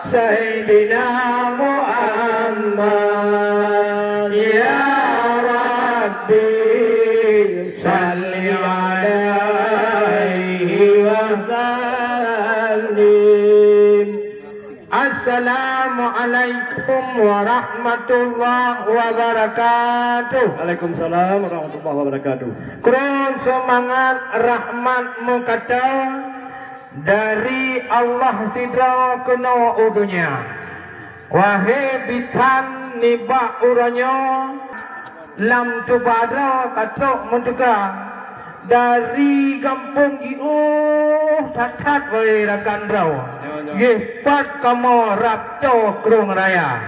Sayyidina Muhammad ya Rabbi salli alaihi wa sallim. Assalamualaikum warahmatullahi wabarakatuh. Waalaikumsalam warahmatullahi wabarakatuh. Kurang semangat rahmatmu kata dari Allah sidra kena udunya. Wahai bitan nibak uranya lam tubada katok menduga dari kampung iuh tatat wai rakan rau. Ye pat kamu rapto krung raya.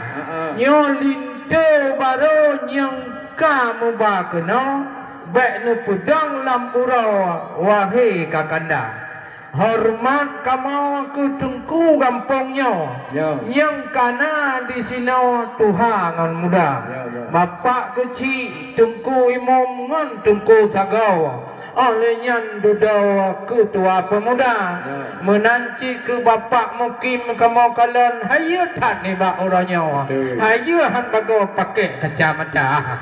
Nyo linto baru nyang kamu bakeno baik nu pedang lam urau wahai kakanda. Hormat kamu ke tengku kampungnya. Yang kana di sini Tuhan ngan muda. Bapak kecil tengku imam ngan tengku sagau. Olehnya duduk ketua pemuda menanti ke bapak mukim kamu kalian hayu tak ni bak orangnya hayu han bago pakai kacamata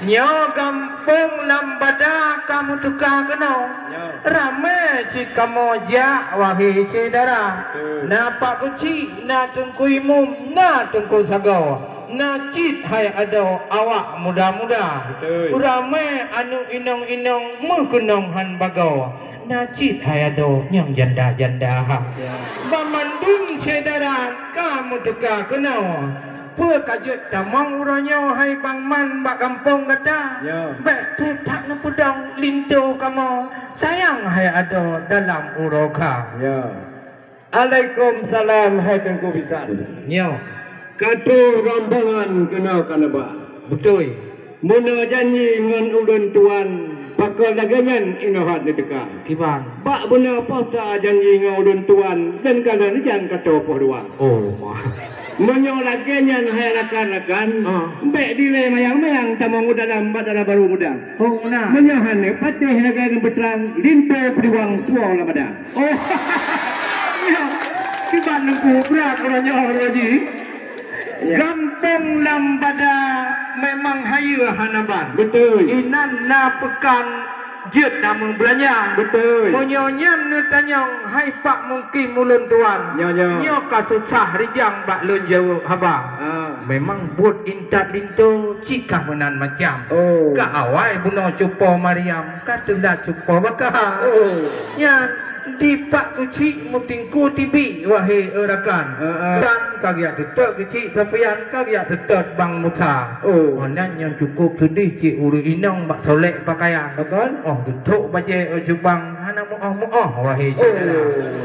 nyo kampung lambada kamu tukar kena ramai cik kamu jak wahai saudara nampak kecil na tungku imum na tungku sagau Najid hai ada awak muda-muda ramai anu inong-inong mengenong han bagau Najid hai ada yang janda-janda Bamandung saudara kamu teka kenal Pua kajut tamang uranya hai bang man bak kampung kata Bek tu tak na pedang lintu kamu sayang hai ada dalam uroka Waalaikumsalam hai tengku bisan. Katu rambangan kena kanaba. Betul. Muna janji ngan ulun tuan pakal lagangan inohat ni teka. Kibang. Bak benar apa tak janji ngan ulun tuan dan kala ni jangan kata apa dua. Oh. Menyo lagangan hai rakan-rakan. Bek dile mayang-mayang tamang dalam badara baru muda. Oh mana? Menyahan ni patih lagangan berterang lintu periwang suang lamada. Oh. Kibang nengku berat orangnya Haji. Kampung lambada memang hayu hanaban. Betul. Inan na pekan jet namun belanja. Betul. Monyonya nu tanyong hai pak mungkin mulun tuan. Nyo ka susah rijang bak lun jauh haba. Memang buat intat lintu cikah menan macam. Ka awai buno cupo Mariam ka sudah cupo bakal. Nya di pak kecil mutingku tibi wahai rakan. Dan kagak tetap kecil sapian kagak tetap bang Musa. Onan yang cukup sedih cik uru inong bak solek pakaian. Betul? Oh tutuk baju jubang hana muah wahai cik.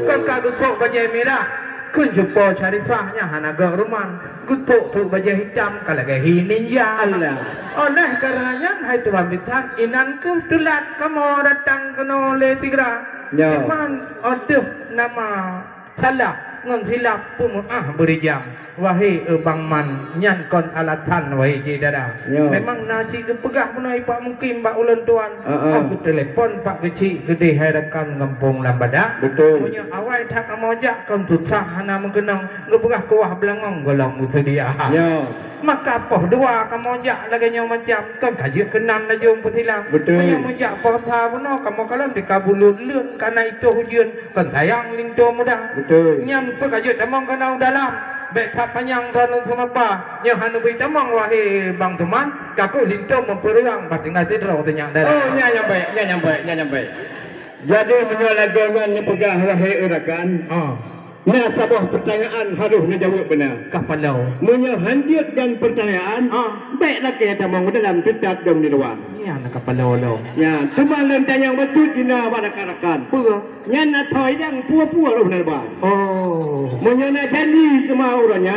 Kan kagak tutuk baju merah. Kun jumpa syarifahnya hana gak rumah. Kutuk tu baju hitam kalau gak ninja Allah. Oleh karenanya hai Tuhan bitan inan ku tulat kamu datang kena le tigra. Iman aduh nama salah ngon silap pumuah berijam wahai bang man nyan kon alatan wahai jidara memang nasi kepegah punai pak mungkin pak ulun tuan aku telefon pak kecil gede harakan kampung lambada betul punya awal tak amojak kon susah hana mengenang ngepegah kuah belangong golong musedia maka poh dua kamojak laganya macam kan kajut kenan lajung petilang punya mojak poh sa puno kamu kalam dikabulut lun karena itu hujan kan sayang lintu muda betul nyam pekajut tamang kanau dalam baik tak panjang tanun semapa yang hanu beri tamang wahai bang teman kaku lintu memperuang batingan tidro tenyak dalam nyampe jadi menyalagangan yang pegang wahai urakan nah sabah pertanyaan harus dijawab benar kapalau menyahanjit dan pertanyaan baiklah kita tamang dalam tetap dong di luar ya nak kapalau lo ya cuma lentang yang betul dina rakan-rakan nyana toy yang pua-pua lu benar bah menyana janji sama orangnya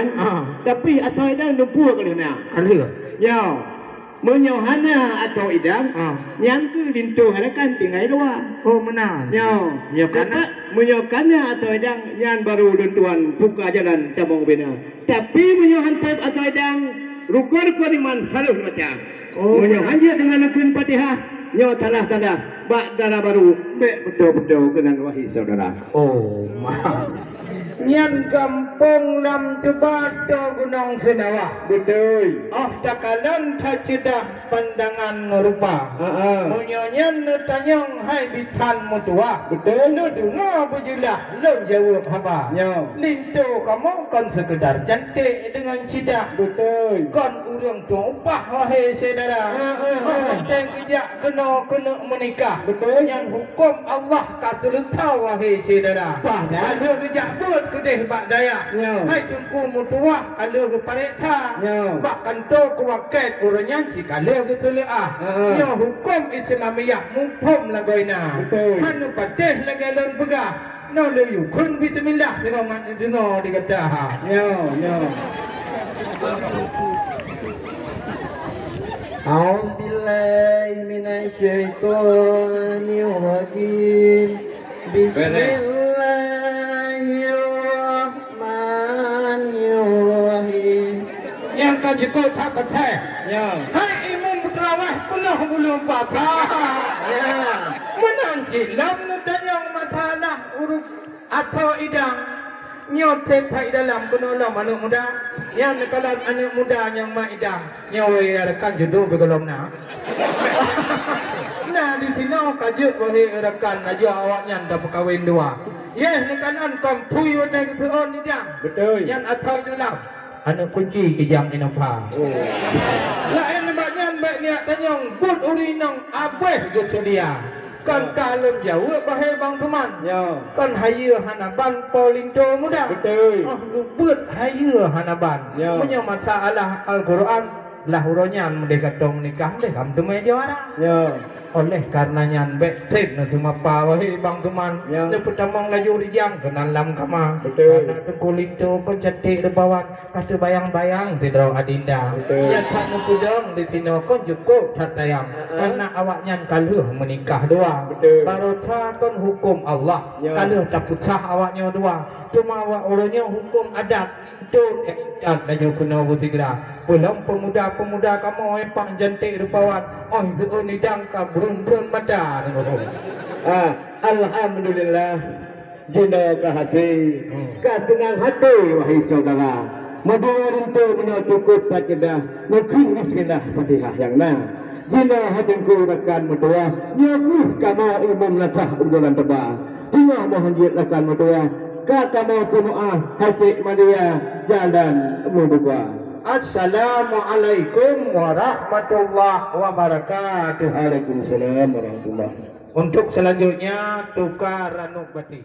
tapi atoy dan pua kali na ya menyohana atau idam yang ke lintu harakan tinggal luar menang ya karena menyokannya atau idam yang baru lentuan buka jalan cabang bina tapi menyohan atau idam rukun iman halus macam menyohan dia dengan nakun Fatihah nyo talah bak dana baru bek betul-betul kenan wahai saudara. Oh, maaf. Nyan kampung lam cebato gunung Senawa. Betul. Oh, takalan tacidah pandangan rupa. Munyanyan tanyong hai bitan mutua. Betul. Nu dengar bujilah lom jawab haba. Ya. Lintu kamu kan sekedar cantik dengan cidah. Betul. Kan urang tumpah wahai saudara. Macam kejak kena menikah. Betul. Yang hukum Allah kata tahu wahai saudara. Ada kejak buat kedih bak daya. Ya. Hai tungku mutuah kalau ke pareta. Ya. Bak kantor ke waket orangnya jika kalau ke telaah. Ya hukum Islamiyah mumpum lagoina. Betul. Hanu patih lagi lon pegah. No leyu kun bismillah dengan mana dengar dikata. Ya. أعوذ بالله من الشيطان الرجيم بسم الله الرحمن الرحيم yang kaji kau tak kata Ya. hai imam berawah belum apa ya menanti lam dan yang masalah urus atau idang nyotek tak dalam penolong anak muda yang kalau anak muda yang maidang nyawai rekan jodoh begolong nah di sini kajuk boleh rekan aja awaknya dah berkahwin dua yes ni kanan kampui wadai keseon ni jang Betul. yang atau dalam anak kunci kejam ni nampak lain lebatnya baik niat tanyong but uri nang abeh je sedia kan kalem jauh bahaya bang teman Ya. kan haya hanaban polindo muda Betul. buat haya hanaban Ya. punya masalah Al-Quran lahuronya mendekatong nikah deh kamu temui juara Ya. oleh karenanya betrip na sumapa wahai bang teman Ya. na pertamang laju rijang kenalam kama Betul. anak tu kulinto pun cantik rebawan kata bayang-bayang tidak adinda Betul. ya tak nukudong di sini kon cukup tatayam karena awaknya kaluh menikah dua Betul. baru takon hukum Allah Ya. kaluh tak pucah awaknya dua cuma awak orangnya hukum adat tu laju kena bertiga pulang pemuda-pemuda kamu yang pak cantik rebawan oh itu ni dangka burung-burung mata Alhamdulillah. Jina kahasih. Kasenang hati wahai saudara. Mendengar itu bina cukup sajadah. Mungkin miskinah fatihah yang nah. Jina hatinku rekan mutua. Nyakuh kamu imam nasah urgulan tebal. Jina mohon jid rekan mutua. Kata mau penuah hati madia jalan membuka. Assalamualaikum warahmatullahi wabarakatuh. Waalaikumsalam warahmatullahi. Untuk selanjutnya tukar ranuk batik.